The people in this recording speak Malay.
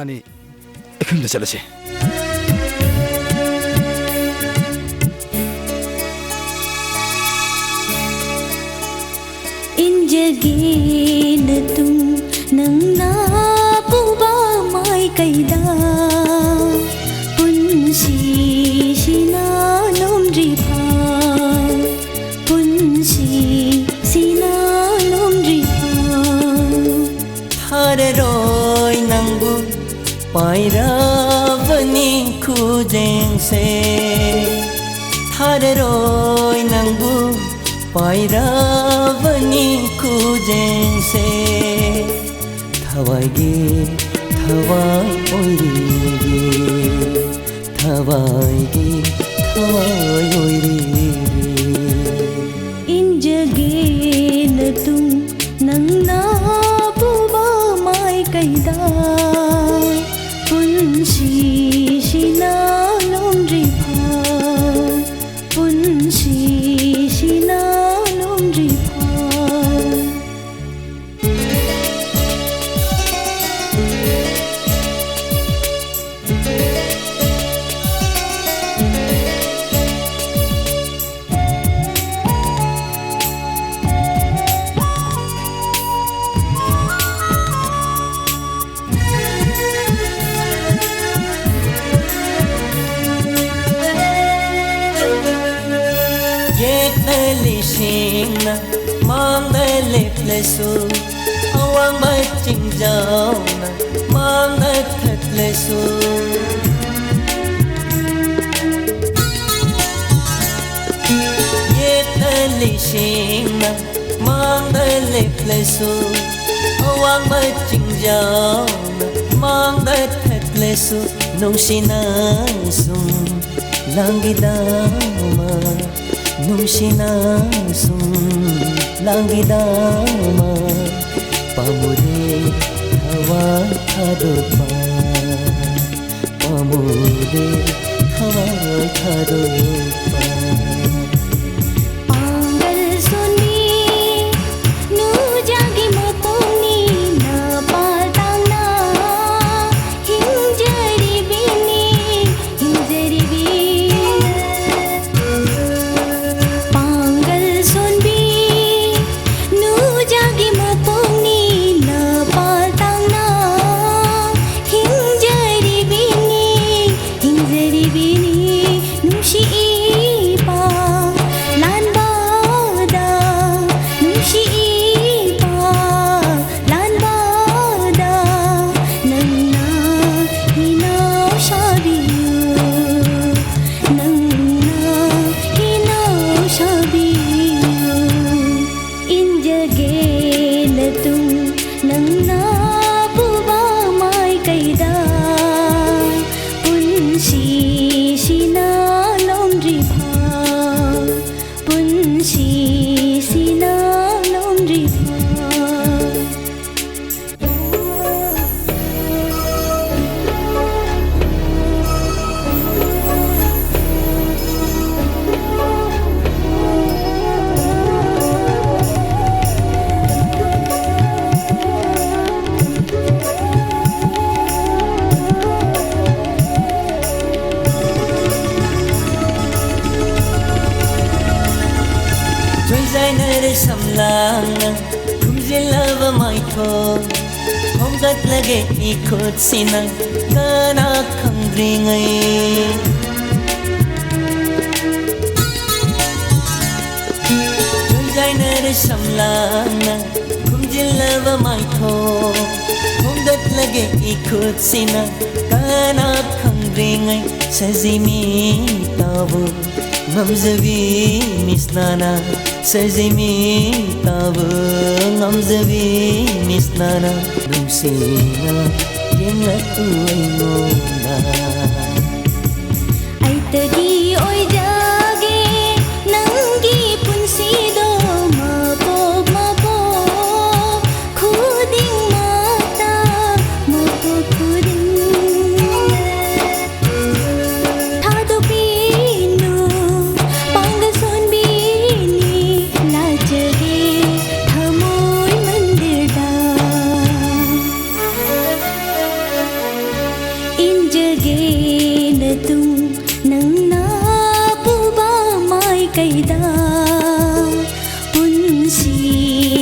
이반이 근데 잘라시 इंजगेन तुम नंगना पुबा माय कैदा पुंसी सिना लोमरिफा पुंसी सिना लोमरिफा थारे रोय नंगु पायरावनी खुजें से थारे रोय नंगु पायरावनी खुजें से थवाईगे थवाई ओइरेगे थवाईगे थवाई ओइरेगे इंजगेन तुम नंगना पुबा माय कैदा पुंसी सिना लोमरिफा पुंसी सिना लोमरिफा Lishina mang the leplesu awang maching jauna mang the thatlesu yet lishina mang the leplesu awang maching jauna mang the thatlesu nung sinasum langidama Nungsinasum langidama Pamude hawa thadopa Pamude hawa thadopa Pangal suni nu jagi maponi na patang na hinjari bini Pangal sunbi nu jagi maponi na patang na hinjari bini nushi ipa lan bada nushi ipa lan bada nangna hinaw sabiyo nangna hinaw sabiyo injagel tum nangna puba may kaida punsi sina lomripa punsi sina lomripa Designer samlang kumzilava maitho homgat lage ikot sinang kana khamdringai Designer samlang kumzilava maitho homgat lage ikot sinang kana khamdringai sajimi tavu ngamzavi misnana sajimi tavu ngamzavi misnana nungsina yenla tuinona aitadi oi jage nangi punsido mapok khuding mata mapok khuding thado pinu pangason bini lajage thamoy mandir da ꯅꯤꯡꯖꯒꯦꯅ ꯅꯪꯅ ꯄꯨꯕ ꯃꯥꯏꯀꯩꯗ ꯄꯨꯟꯁꯤꯁꯤꯅ